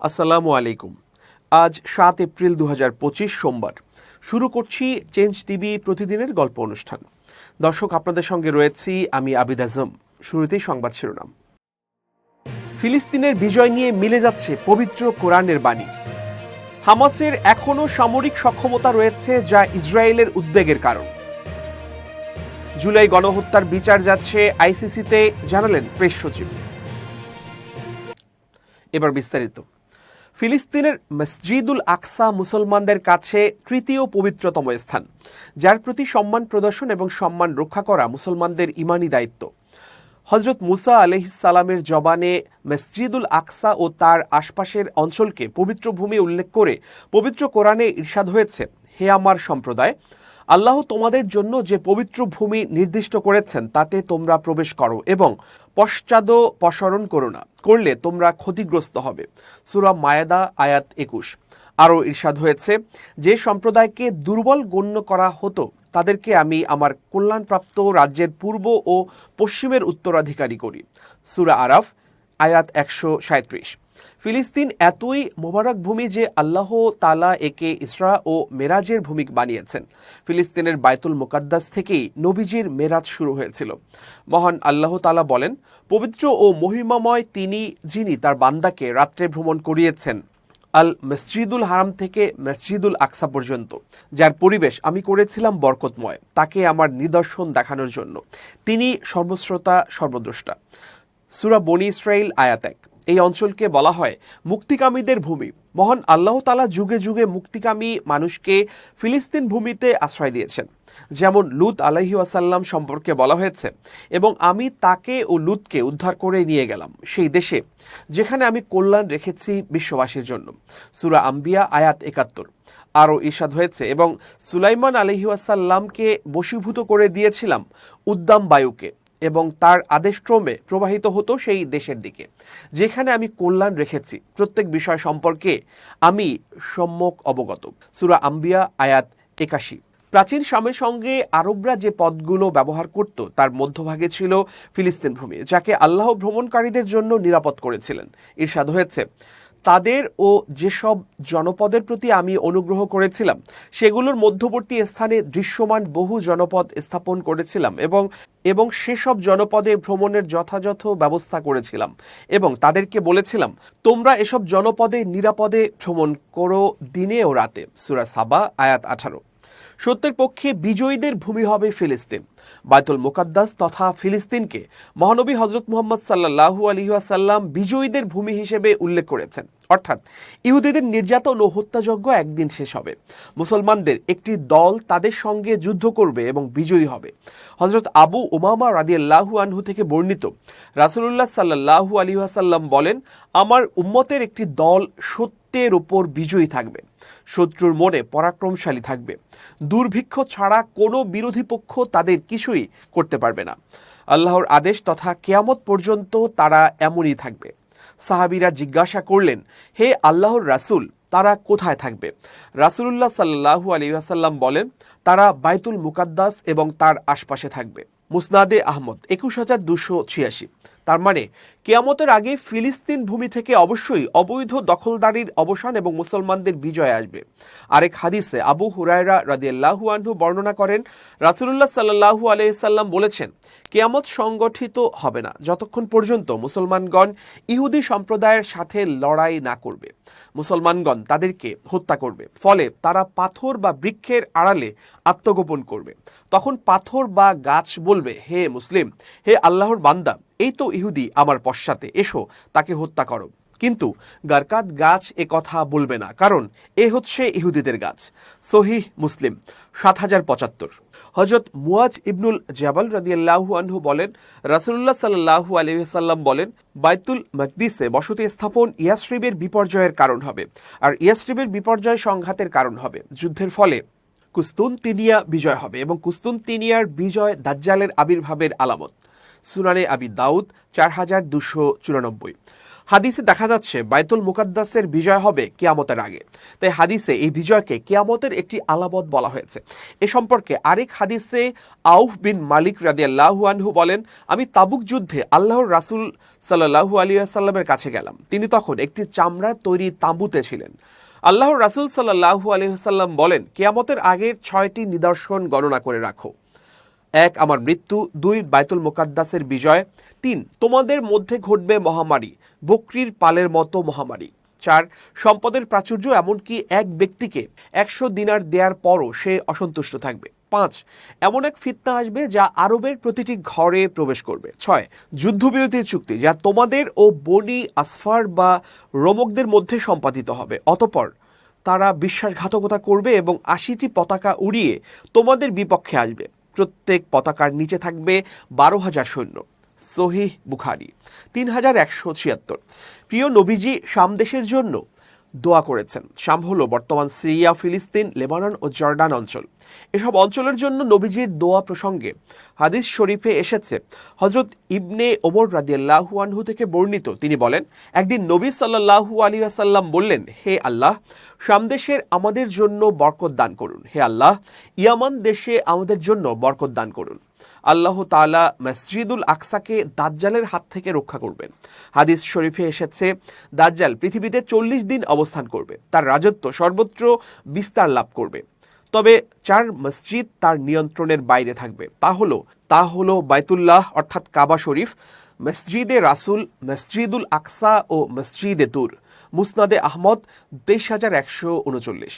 আসসালামু আলাইকুম। আজ 7 এপ্রিল 2025 সোমবার। শুরু করছি চেঞ্জ টিভি প্রতিদিনের গল্প অনুষ্ঠান। দর্শক, আপনাদের সঙ্গে রয়েছি আমি আবিদ আজম। শুরুতেই সংবাদ শিরোনাম। ফিলিস্তিনের বিজয় নিয়ে মিলে যাচ্ছে পবিত্র কোরআনের বাণী। হামাসের এখনও সামরিক সক্ষমতা রয়েছে, যা ইসরায়েলের উদ্বেগের কারণ। জুলাই গণহত্যার বিচার যাচ্ছে আইসিসিতে, জানালেন প্রেস সচিব। এবার বিস্তারিত। ফিলিস্তিনের মসজিদুল আকসা মুসলমানদের কাছে তৃতীয় পবিত্রতম স্থান, যার প্রতি সম্মান প্রদর্শন এবং সম্মান রক্ষা করা মুসলমানদের ইমানি দায়িত্ব। হজরত মুসা আলাইহিসসালামের জবানে মসজিদুল আকসা ও তার আশপাশের অঞ্চলকে পবিত্র ভূমি উল্লেখ করে পবিত্র কোরআনে ইরশাদ হয়েছে, হে আমার সম্প্রদায়, আল্লাহ তোমাদের জন্য যে পবিত্র ভূমি নির্দিষ্ট করেছেন তাতে তোমরা প্রবেশ করো এবং পশ্চাদপসরণ করো না, করলে তোমরা ক্ষতিগ্রস্ত হবে। সূরা মায়েদা আয়াত 21। আরও ইরশাদ হয়েছে, যে সম্প্রদায়কে দুর্বল গণ্য করা হতো তাদেরকে আমি আমার কল্যাণপ্রাপ্ত রাজ্যের পূর্ব ও পশ্চিমের উত্তরাধিকারী করি। সূরা আরাফ আয়াত 137। ফিলিস্তিন এতই মোবারক ভূমি যে আল্লাহ তাআলা একে ইসরা ও মেরাজের ভূমি বানিয়েছেন। ফিলিস্তিনের বাইতুল মুকাদ্দাস থেকেই নবীজির মেরাজ শুরু হয়েছিল। মহান আল্লাহ তাআলা বলেন, পবিত্র ও মহিমাময় তিনি, যিনি তার বান্দাকে রাত্রে ভ্রমণ করিয়েছেন আল মসজিদুল হারাম থেকে মসজিদুল আকসা পর্যন্ত, যার পরিবেশ আমি করেছিলাম বরকতময়, তাকে আমার নিদর্শন দেখানোর জন্য। তিনি সর্বশ্রোতা সর্বদ্রষ্টা। সূরা বনী ইসরাইল আয়াত 1। এই অঞ্চলকে বলা হয় মুক্তিকামীদের ভূমি। মহান আল্লাহ তাআলা যুগে যুগে মুক্তিকামী মানুষকে ফিলিস্তিন ভূমিতে আশ্রয় দিয়েছেন। যেমন লূত আলাইহি ওয়াসাল্লাম সম্পর্কে বলা হয়েছে, এবং আমি তাকে ও লূতকে উদ্ধার করে নিয়ে গেলাম সেই দেশে যেখানে আমি কল্যাণ রেখেছি বিশ্ববাসীর জন্য। সূরা আম্বিয়া আয়াত 71। আরও ইরশাদ হয়েছে, এবং সুলাইমান আলাইহি ওয়াসাল্লামকে বশীভূত করে দিয়েছিলাম উদ্দাম বায়ুকে, এবং তার আদেশক্রমে প্রবাহিত হতো সেই দেশের দিকে যেখানে আমি কল্যাণ রেখেছি। প্রত্যেক বিষয় সম্পর্কে আমি সম্যক অবগত। সূরা আম্বিয়া আয়াত 81। প্রাচীন শামের সঙ্গে আরবরা যে পদগুলো ব্যবহার করত তার মধ্যভাগে ছিল ফিলিস্তিন ভূমি, যাকে আল্লাহ ভ্রমণকারীদের জন্য নিরাপদ করেছিলেন। ইরশাদ হয়েছে, তাদের ও যেসব জনপদের প্রতি আমি অনুগ্রহ করেছিলাম সেগুলোর মধ্যবর্তী স্থানে দৃশ্যমান বহু জনপদ স্থাপন করেছিলাম, এবং সেসব জনপদে ভ্রমণের যথাযথ ব্যবস্থা করেছিলাম, এবং তাদেরকে বলেছিলাম, তোমরা এসব জনপদে নিরাপদে ভ্রমণ করো দিনে ও রাতে। সূরা সাবা আয়াত 18। সত্যের পক্ষে বিজয়ীদের ভূমি হবে ফিলিস্তিন। বাইতুল মুকাদ্দাস তথা ফিলিস্তিনকে মহানবী হজরত মুহাম্মদ সাল্লাল্লাহু আলাইহি ওয়াসাল্লাম বিজয়ীদের ভূমি হিসেবে উল্লেখ করেছেন। অর্থাৎ ইহুদিদের নির্যাতন ও হত্যাযজ্ঞ একদিন শেষ হবে। মুসলমানদের একটি দল তাদের সঙ্গে যুদ্ধ করবে এবং বিজয়ী হবে। হজরত আবু উমামা রাদিয়াল্লাহু আনহু থেকে বর্ণিত, রাসূলুল্লাহ সাল্লাল্লাহু আলাইহি ওয়াসাল্লাম বলেন, আমার উম্মতের একটি দল সত্যের উপর বিজয়ী থাকবে, শত্রুর মনে পরাক্রমশালী থাকবে। দুর্ভিক্ষ ছাড়া কোনো বিরোধী পক্ষ তাদের কিছুই করতে পারবে না। আল্লাহর আদেশ তথা কিয়ামত পর্যন্ত তারা এমনই থাকবে। সাহাবীরা জিজ্ঞাসা করলেন, হে আল্লাহর রাসূল, তারা কোথায় থাকবে? রাসূলুল্লাহ সাল্লাল্লাহু আলাইহি ওয়াসাল্লাম বলেন, তারা বাইতুল মুকাদ্দাস এবং তার আশপাশে থাকবে। মুসনাদে আহমদ 21286। তার মানে কিয়ামতের আগে ফিলিস্তিন ভূমি থেকে অবশ্যই অবৈধ দখলদারির অবসান এবং মুসলমানদের বিজয় আসবে। আরেক হাদিসে আবু হুরায়রা রাদিয়াল্লাহু আনহু বর্ণনা করেন, রাসূলুল্লাহ সাল্লাল্লাহু আলাইহি সাল্লাম বলেছেন, কিয়ামত সংগঠিত হবে না যতক্ষণ পর্যন্ত মুসলমানগণ ইহুদি সম্প্রদায়ের সাথে লড়াই না করবে। মুসলমানগণ তাদেরকে হত্যা করবে, ফলে তারা পাথর বা বৃক্ষের আড়ালে আত্মগোপন করবে। তখন পাথর বা গাছ বলবে, হে মুসলিম, হে আল্লাহর বান্দা, এই তো ইহুদি আমার পশ্চাতে, এসো তাকে হত্যা করো। কিন্তু গারকাত গাছ এ কথা বলবে না, কারণ এ হচ্ছে ইহুদিদের গাছ। সহিহ মুসলিম 7075। হযরত মুয়াজ ইবনুল জাবাল রাদিয়াল্লাহু আনহু বলেন, রাসূলুল্লাহ সাল্লাল্লাহু আলাইহি ওয়াসাল্লাম বলেন, বাইতুল মাকদিসে বসতি স্থাপন ইয়াসরিবের বিপর্যয়ের কারণ হবে, আর ইয়াসরিবের বিপর্যয় সংঘাতের কারণ হবে। যুদ্ধের ফলে কুস্তুনতিনিয়া বিজয় হবে, এবং কুস্তুনতিনিয়ার বিজয় দাজ্জালের আবির্ভাবের আলামত। সুনানে আবি দাউদ 4294। হাদিসে দেখা যাচ্ছে বাইতুল মুকাদ্দাসের বিজয় হবে কিয়ামতের আগে, তাই হাদিসে এই বিজয়কে কিয়ামতের একটি আলামত বলা হয়েছে। এ সম্পর্কে আরেক হাদিসে আউফ বিন মালিক রাদিয়াল্লাহু আনহু বলেন, আমি তাবুক যুদ্ধে আল্লাহর রাসূল সাল্লাল্লাহু আলাইহি ওয়াসাল্লামের কাছে গেলাম। তিনি তখন একটি চামড়ার তৈরি তাঁবুতে ছিলেন। আল্লাহর রাসূল সাল্লাল্লাহু আলাইহি ওয়াসাল্লাম বলেন, কিয়ামতের আগের 6টি নিদর্শন গণনা করে রাখো। 1. আমার মৃত্যু। 2. বাইতুল মুকাদ্দাসের বিজয়। 3. তোমাদের মধ্যে ঘটবে মহামারী, বকরির পালের মতো মহামারী। 4. সম্পদের প্রাচুর্য, এমনকি এক ব্যক্তিকে 100 দিনার দেওয়ার পরও সে অসন্তুষ্ট থাকবে। 5. এমন এক ফিতনা আসবে যা আরবের প্রতিটি ঘরে প্রবেশ করবে। 6. যুদ্ধবিরতির চুক্তি যা তোমাদের ও বনি আসফার বা রোমকদের মধ্যে সম্পাদিত হবে। অতঃপর তারা বিশ্বাসঘাতকতা করবে এবং 80টি পতাকা উড়িয়ে তোমাদের বিপক্ষে আসবে। প্রত্যেক পতাকার নিচে থাকবে 12,000 সৈন্য। সহিহ বুখারী 3176। প্রিয় নবীজি শাম দেশের জন্য দোয়া করেছেন। শাম হলো বর্তমান সিরিয়া, ফিলিস্তিন, লেবানন ও জর্ডান অঞ্চল। এসব অঞ্চলের জন্য নবীজির দোয়া প্রসঙ্গে হাদিস শরীফে এসেছে, হযরত ইবনে ওমর রাদিয়াল্লাহু আনহু থেকে বর্ণিত, তিনি বলেন, একদিন নবী সাল্লাল্লাহু আলাইহি ওয়াসাল্লাম বললেন, হে আল্লাহ, শাম দেশের আমাদের জন্য বরকত দান করুন। হে আল্লাহ, ইয়ামান দেশে আমাদের জন্য বরকত দান করুন। আল্লাহ তাআলা মসজিদুল আকসাকে দাজ্জালের হাত থেকে রক্ষা করবেন। হাদিস শরীফে এসেছে, দাজ্জাল পৃথিবীতে 40 দিন অবস্থান করবে, তার রাজত্ব সর্বত্র বিস্তার লাভ করবে। তবে 4 মসজিদ তার নিয়ন্ত্রণের বাইরে থাকবে। তা হলো বাইতুল্লাহ অর্থাৎ কাবা শরীফ, মসজিদে রাসূল, মসজিদুল আকসা ও মসজিদে তুর। মুসনাদে আহমদ 23,139।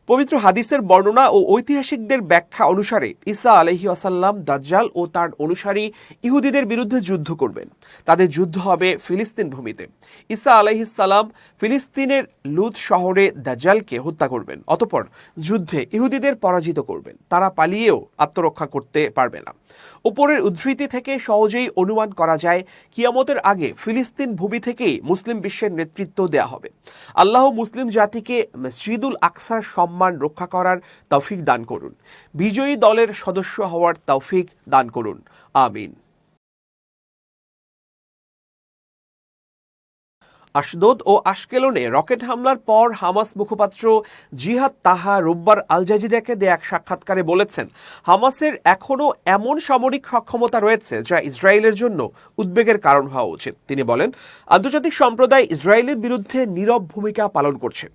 পবিত্র হাদিসের বর্ণনা ও ঐতিহাসিকদের ব্যাখ্যা অনুসারে ঈসা আলাইহিস সালাম দাজ্জাল ও তার অনুসারী ইহুদিদের বিরুদ্ধে যুদ্ধ করবেন। তাদের যুদ্ধ হবে ফিলিস্তিন ভূমিতে। ঈসা আলাইহিস সালাম ফিলিস্তিনের লুদ শহরে দাজ্জালকে হত্যা করবেন। অতঃপর যুদ্ধে ইহুদিদের পরাজিত করবেন। তারা পালিয়েও আত্মরক্ষা করতে পারবে না। উপরের উদ্ধৃতি থেকে সহজেই অনুমান করা যায়, কিয়ামতের আগে ফিলিস্তিন ভূমি থেকেই মুসলিম বিশ্বের নেতৃত্ব দেয়া হবে। আল্লাহ মুসলিম জাতিকে মসজিদুল আকসার সম্মান রক্ষা করার তৌফিক দান করুন। বিজয়ী দলের সদস্য হওয়ার তৌফিক দান করুন। আমিন। আশদোদ ও আশকেলনে রকেট হামলার পর হামাস মুখপাত্র জিহাদ তাহা রোববার আল জাজিরাকে দেয়া এক সাক্ষাৎকারে বলেছেন, হামাসের এখনও এমন সামরিক সক্ষমতা রয়েছে যা ইসরায়েলের জন্য উদ্বেগের কারণ হওয়া উচিত। তিনি বলেন, আন্তর্জাতিক সম্প্রদায় ইসরায়েলের বিরুদ্ধে নীরব ভূমিকা পালন করছে।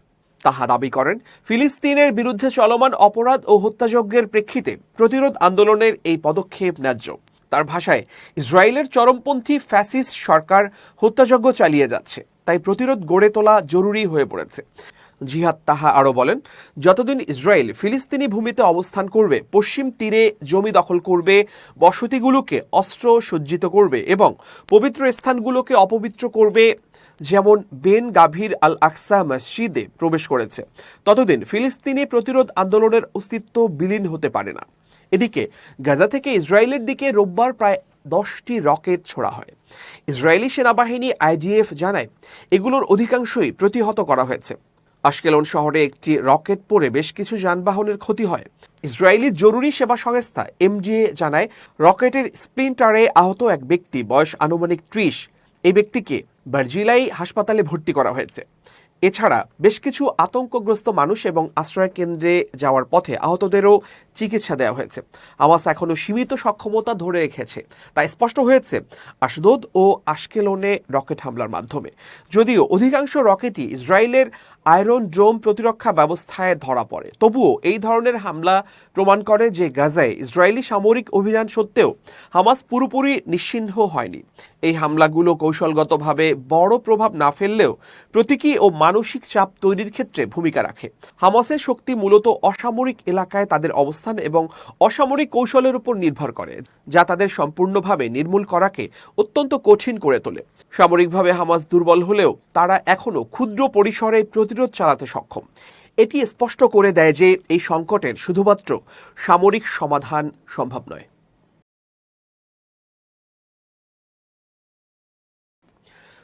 তাহা দাবি করেন, ফিলিস্তিনের বিরুদ্ধে চলমান অপরাধ ও হত্যাযজ্ঞের প্রেক্ষিতে প্রতিরোধ আন্দোলনের এই পদক্ষেপ ন্যায্য। তার ভাষায়, ইসরায়েলের চরমপন্থী ফ্যাসিস্ট সরকার হত্যাযজ্ঞ চালিয়ে যাচ্ছে, তাই প্রতিরোধ গড়ে তোলা জরুরি হয়ে পড়েছে। জিহাদ তাহা আরও বলেন, যতদিন ইসরায়েল ফিলিস্তিনি ভূমিতে অবস্থান করবে, পশ্চিম তীরে জমি দখল করবে, বসতিগুলোকে অস্ত্র সজ্জিত করবে এবং পবিত্র স্থানগুলোকে অপবিত্র করবে, যেমন বেন গাভির আল আকসা মসজিদে প্রবেশ করেছে, ততদিন ফিলিস্তিনি প্রতিরোধ আন্দোলনের অস্তিত্ব বিলীন হতে পারে না। এদিকে গাজা থেকে ইসরায়েলের দিকে রোববার প্রায় 10টি রকেট ছোড়া হয়। ইসরায়েলি সেনাবাহিনী আইডিএফ জানায়, এগুলোর অধিকাংশই প্রতিহত করা হয়েছে। আশকেলন শহরে একটি রকেট পড়ে বেশ কিছু যানবাহনের ক্ষতি হয়। ইসরায়েলি জরুরি সেবা সংস্থা এমডিএ জানায়, রকেটের স্প্লিন্টারে আহত এক ব্যক্তি, বয়স আনুমানিক 30। এই ব্যক্তিকে বারজিলাই হাসপাতালে ভর্তি করা হয়েছে। এছাড়া বেশ কিছু আতঙ্কগ্রস্ত মানুষ এবং আশ্রয় কেন্দ্রে যাওয়ার পথে আহতদেরও চিকিৎসা দেওয়া হয়েছে। হামাস এখনও সীমিত সক্ষমতা ধরে রেখেছে, তাই স্পষ্ট হয়েছে আশদোদ ও আশকেলনে রকেট হামলার মাধ্যমে। যদিও অধিকাংশ রকেটই ইসরায়েলের আয়রন ডোম প্রতিরক্ষা ব্যবস্থায় ধরা পড়ে, তবুও এই ধরনের হামলা প্রমাণ করে যে গাজায় ইসরায়েলি সামরিক অভিযান সত্ত্বেও হামাস পুরোপুরি নিশ্চিহ্ন হয়নি। এই হামলাগুলো কৌশলগতভাবে বড় প্রভাব না ফেললেও প্রতীকী ও মানসিক চাপ তৈরির ক্ষেত্রে ভূমিকা রাখে। হামাসের শক্তি মূলত অসামরিক এলাকায় তাদের অবস্থান এবং অসামরিক কৌশলের উপর নির্ভর করে, যা তাদের সম্পূর্ণভাবে নির্মূল করাকে অত্যন্ত কঠিন করে তোলে। সামরিকভাবে হামাস দুর্বল হলেও তারা এখনও ক্ষুদ্র পরিসরে প্রতিরোধ চালাতে সক্ষম। এটি স্পষ্ট করে দেয় যে এই সংকটের শুধুমাত্র সামরিক সমাধান সম্ভব নয়।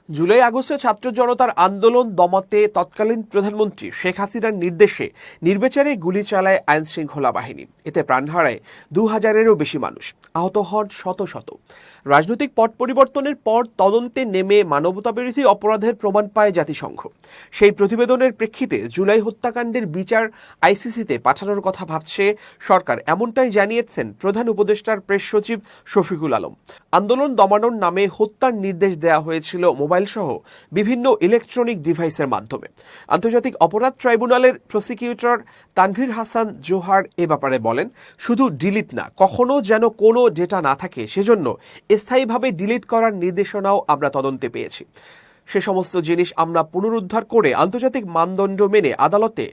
জুলাই আগস্টে ছাত্র জনতার আন্দোলন দমাতে তৎকালীন প্রধানমন্ত্রী শেখ হাসিনার নির্দেশে নির্বিচারে গুলি চালায় আইন শৃঙ্খলা বাহিনী। এতে প্রাণ হারায় ২,০০০-এরও বেশি মানুষ, আহত হন শত শত। রাজনৈতিক পট পরিবর্তনের পর তদন্তে নেমে মানবতাবিরোধী অপরাধের প্রমাণ পায় জাতিসংঘ। সেই প্রতিবেদনের প্রেক্ষিতে জুলাই হত্যাকাণ্ডের বিচার আইসিসিতে পাঠানোর কথা ভাবছে সরকার, এমনটাই জানিয়েছেন প্রধান উপদেষ্টার প্রেস সচিব শফিকুল আলম। আন্দোলন দমানোর নামে হত্যার নির্দেশ দেওয়া হয়েছিল মোবাইল সহ বিভিন্ন ইলেকট্রনিক ডিভাইসের মাধ্যমে। আন্তর্জাতিক অপরাধ ট্রাইব্যুনালের প্রসিকিউটর তানভীর হাসান জোহার এ ব্যাপারে বলেন, শুধু ডিলিট না, কখনো যেন কোনো ডেটা না থাকে সেজন্য স্থায়ীভাবে ডিলিট করার নির্দেশনাও আমরা তদন্তে পেয়েছি। সে সমস্ত জিনিস আমরা পুনরুদ্ধার করে আন্তর্জাতিক মানদণ্ড মেনে আদালতে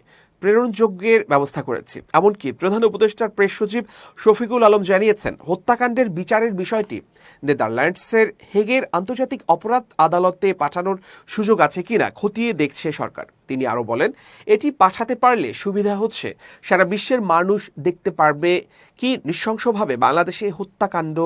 প্রেরণযোগ্যের ব্যবস্থা করেছি। এমনকি প্রধান উপদেষ্টার প্রেস সচিব শফিকুল আলম জানিয়েছেন, হত্যাকাণ্ডের বিচারের বিষয়টি নেদারল্যান্ডসের হেগের আন্তর্জাতিক অপরাধ আদালতে পাঠানোর সুযোগ আছে কিনা খতিয়ে দেখছে সরকার। তিনি আরও বলেন, এটি পাঠাতে পারলে সুবিধা হচ্ছে সারা বিশ্বের মানুষ দেখতে পারবে কি নৃশংসভাবে বাংলাদেশে হত্যাকাণ্ড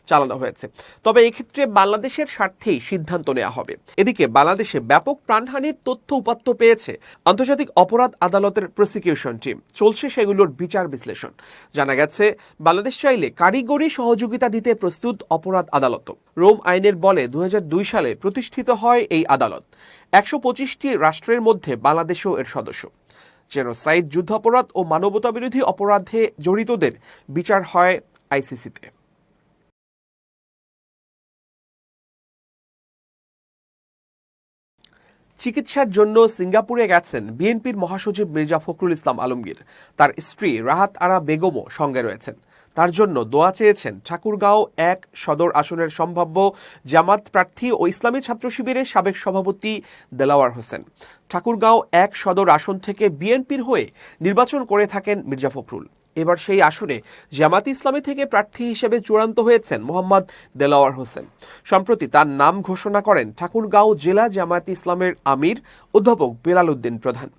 চালানো হয়েছে। তবে এক্ষেত্রে বাংলাদেশের স্বার্থেই সিদ্ধান্ত নেওয়া হবে। এদিকে বাংলাদেশে ব্যাপক প্রাণহানির তথ্য উপাত্ত পেয়েছে আন্তর্জাতিক অপরাধ আদালতের প্রসিকিউশন টিম। চলছে সেগুলোর বিচার বিশ্লেষণ। জানা গেছে, বাংলাদেশ চাইলে কারিগরি সহযোগিতা দিতে প্রস্তুত অপরাধ আদালত। রোম আইনের বলে ২০০২ সালে প্রতিষ্ঠিত হয় এই আদালত। ১২৫টি রাষ্ট্রের মধ্যে বাংলাদেশও এর সদস্য। জেনোসাইড, যুদ্ধাপরাধ ও মানবতাবিরোধী অপরাধে জড়িতদের বিচার হয় আইসিসিতে। চিকিৎসার জন্য সিঙ্গাপুরে গেছেন বিএনপির মহাসচিব মির্জা ফখরুল ইসলাম আলমগীর। তার স্ত্রী রাহাত আরা বেগমও সঙ্গে রয়েছেন। তার জন্য দোয়া চেয়েছেন ঠাকুরগাঁও ১ সদর আসনের সম্ভাব্য জামাত প্রার্থী ও ইসলামী ছাত্র শিবিরের সাবেক সভাপতি দেলাওয়ার হোসেন। ঠাকুরগাঁও ১ সদর আসন থেকে বিএনপির হয়ে নির্বাচন করে থাকেন মির্জা ফখরুল। এবার সেই আসনে জামাত ইসলামী থেকে প্রার্থী হিসেবে চূড়ান্ত হয়েছেন মোহাম্মদ দেলাওয়ার হোসেন। সম্প্রতি তার নাম ঘোষণা করেন ঠাকুরগাঁও জেলা জামায়াত ইসলামের আমির অধ্যাপক বেলাল উদ্দিন প্রধান।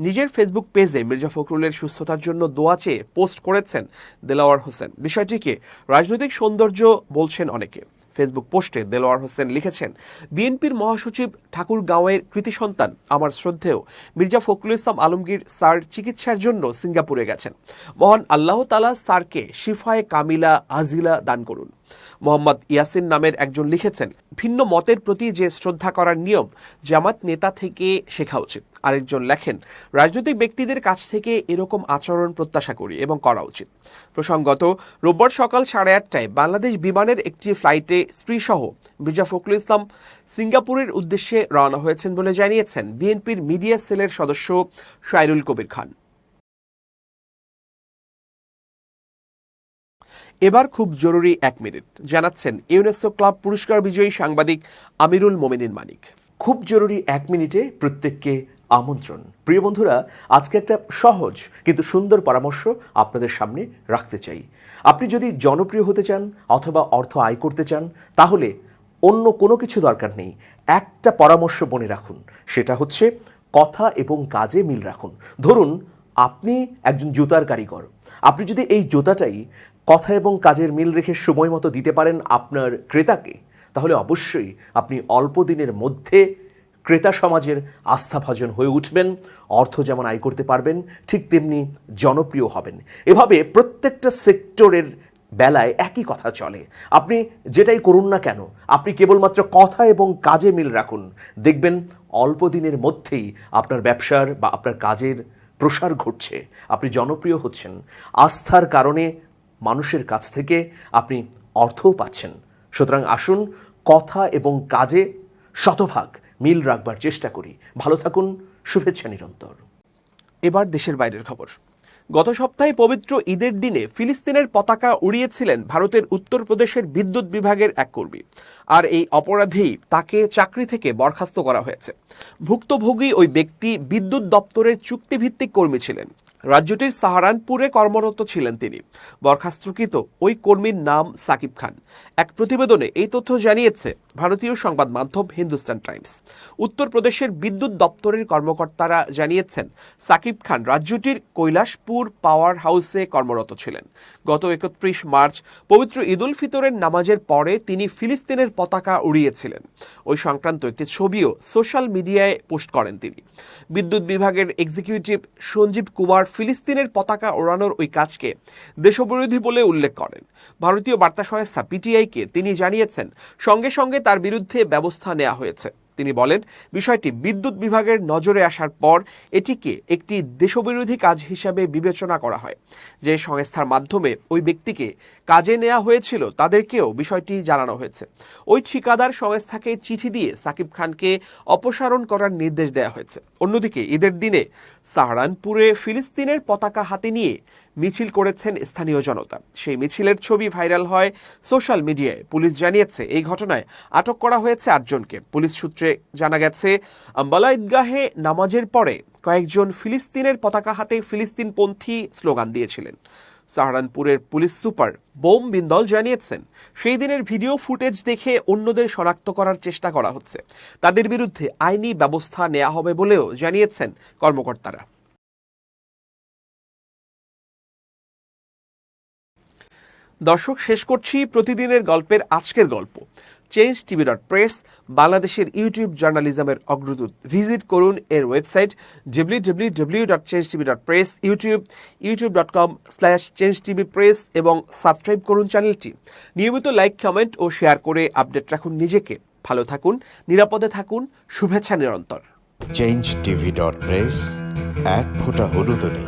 নিজের ফেসবুক পেজে মির্জা ফখরুলের সুস্থতার জন্য দোয়া চেয়ে পোস্ট করেছেন দেলাওয়ার হোসেন। বিষয়টিকে রাজনৈতিক সৌন্দর্য বলছেন অনেকে। ফেসবুক পোস্টে দেলাওয়ার হোসেন লিখেছেন, বিএনপির মহাসচিব ঠাকুরগাঁওয়ের কৃতি সন্তান আমার শ্রদ্ধেয় মির্জা ফখরুল ইসলাম আলমগীর স্যার চিকিৎসার জন্য সিঙ্গাপুরে গেছেন। মহান আল্লাহ তাআলা স্যারকে শিফায়ে কামিলা আজিলা দান করুন। মোহাম্মদ ইয়াসিন নামের একজন লিখেছেন, ভিন্ন মতের প্রতি যে শ্রদ্ধা করার নিয়ম জামাত নেতা থেকে শেখা উচিত। আরেকজন লেখেন, রাজনৈতিক ব্যক্তিদের কাছ থেকে এরকম আচরণ প্রত্যাশা করি এবং করা উচিত। প্রসঙ্গত, রোববার সকাল 8:30টায় বাংলাদেশ বিমানের একটি ফ্লাইটে স্ত্রীসহ মির্জা ফখরুল ইসলাম সিঙ্গাপুরের উদ্দেশ্যে রওনা হয়েছেন বলে জানিয়েছেন বিএনপির মিডিয়া সেলের সদস্য শায়রুল কবির খান। এবার খুব জরুরি 1 মিনিট জানাচ্ছেন ইউনেস্কো ক্লাব পুরস্কার বিজয়ী সাংবাদিক আমিরুল মোমিনিন মানিক। খুব জরুরি 1 মিনিটে প্রত্যেককে আমন্ত্রণ। প্রিয় বন্ধুরা, আজকে একটা সহজ কিন্তু সুন্দর পরামর্শ আপনাদের সামনে রাখতে চাই। আপনি যদি জনপ্রিয় হতে চান অথবা অর্থ আয় করতে চান, তাহলে অন্য কোনো কিছু দরকার নেই। একটা পরামর্শ মনে রাখুন, সেটা হচ্ছে কথা এবং কাজে মিল রাখুন। ধরুন আপনি একজন জুতার কারিগর। আপনি যদি এই জুতাটাই কথা এবং কাজের মিল রেখে সময় মতো দিতে পারেন আপনার ক্রেতাকে, তাহলে অবশ্যই আপনি অল্প দিনের মধ্যে ক্রেতা সমাজের আস্থাভাজন হয়ে উঠবেন। অর্থ যেমন আয় করতে পারবেন, ঠিক তেমনি জনপ্রিয় হবেন। এভাবে প্রত্যেকটা সেক্টরের বেলায় একই কথা চলে। আপনি যেটাই করুন না কেন, আপনি কেবলমাত্র কথা এবং কাজে মিল রাখুন। দেখবেন অল্প দিনের মধ্যেই আপনার ব্যবসার বা আপনার কাজের প্রসার ঘটছে, আপনি জনপ্রিয় হচ্ছেন। আস্থার কারণে মানুষের কাছ থেকে আপনি অর্থও পাচ্ছেন। সুতরাং আসুন কথা এবং কাজে শতভাগ মিল রাখবার চেষ্টা করি। ভালো থাকুন, শুভেচ্ছা নিরন্তর। এবার দেশের বাইরের খবর। গত সপ্তাহে পবিত্র ঈদের দিনে ফিলিস্তিনের পতাকা উড়িয়েছিলেন ভারতের উত্তরপ্রদেশের বিদ্যুৎ বিভাগের এক কর্মী। আর এই অপরাধেই তাকে চাকরি থেকে বরখাস্ত করা হয়েছে। ভুক্তভোগী ওই ব্যক্তি বিদ্যুৎ দপ্তরের চুক্তিভিত্তিক কর্মী ছিলেন। রাজ্যটির সাহারানপুরে কর্মরত ছিলেন তিনি। বরখাস্তকৃত ওই কর্মীর নাম সাকিব খান। এক প্রতিবেদনে এই তথ্য জানিয়েছে ভারতীয় সংবাদ মাধ্যম হিন্দুস্তান টাইমস। উত্তরপ্রদেশের বিদ্যুৎ দপ্তরের কর্মকর্তারা জানিয়েছেন, সাকিব খান রাজ্যটির কৈলাসপুর পাওয়ার হাউসে কর্মরত ছিলেন। গত 31 মার্চ পবিত্র ঈদ উল ফিতরের নামাজের পরে তিনি ফিলিস্তিনের পতাকা উড়িয়েছিলেন। ওই সংক্রান্ত একটি ছবিও সোশ্যাল মিডিয়ায় পোস্ট করেন তিনি। বিদ্যুৎ বিভাগের এক্সিকিউটিভ সঞ্জীব কুমার ফিলিস্তিনের পতাকা ওড়ানোর ওই কাজকে দেশবিরোধী বলে উল্লেখ করেন। ভারতীয় বার্তা সংস্থা পিটিআইকে তিনি জানিয়েছেন, সঙ্গে সঙ্গে তার বিরুদ্ধে ব্যবস্থা নেওয়া হয়েছে। তিনি বলেন, বিষয়টি বিদ্যুৎ বিভাগের নজরে আসার পর এটিকে একটি দেশবিরোধী কাজ হিসাবে বিবেচনা করা হয়। যে সংস্থার মাধ্যমে ওই ব্যক্তিকে কাজে নেওয়া হয়েছিল তাদেরকেও বিষয়টি জানানো হয়েছে। ওই ঠিকাদার সংস্থাকে চিঠি দিয়ে সাকিব খানকে অপসারণ করার নির্দেশ দেওয়া হয়েছে। অন্যদিকে ঈদের দিনে সাহারানপুরে ফিলিস্তিনের পতাকা হাতে নিয়ে মিছিল করেছেন স্থানীয় জনতা। সেই মিছিলের ছবি ভাইরাল হয় সোশ্যাল মিডিয়ায়। পুলিশ জানিয়েছে, এই ঘটনায় আটক করা হয়েছে 8 জনকে। পুলিশ সূত্রে জানা গেছে, আম্বালা ঈদগাহে নামাজের পরে কয়েকজন ফিলিস্তিনের পতাকা হাতে ফিলিস্তিনপন্থী স্লোগান দিয়েছিলেন। সাহারানপুরের পুলিশ সুপার বোম বিন্দল জানিয়েছেন, সেই দিনের ভিডিও ফুটেজ দেখে অন্যদের শনাক্ত করার চেষ্টা করা হচ্ছে। তাদের বিরুদ্ধে আইনি ব্যবস্থা নেওয়া হবে বলেও জানিয়েছেন কর্মকর্তারা। দর্শক, শেষ করছি প্রতিদিনের গল্পের আজকের গল্প। change.tv.press বাংলাদেশের ইউটিউব জার্নালিজমের অগ্রদূত। ভিজিট করুন এর ওয়েবসাইট www.changetv.press, youtube.com/changetv.press এবং সাবস্ক্রাইব করুন চ্যানেলটি। নিয়মিত লাইক, কমেন্ট ও শেয়ার করে আপডেট রাখুন নিজেকে। ভালো থাকুন, নিরাপদে থাকুন, শুভেচ্ছা নিরন্তর। changetv.press, এক ফোঁটা হলুদও নেই।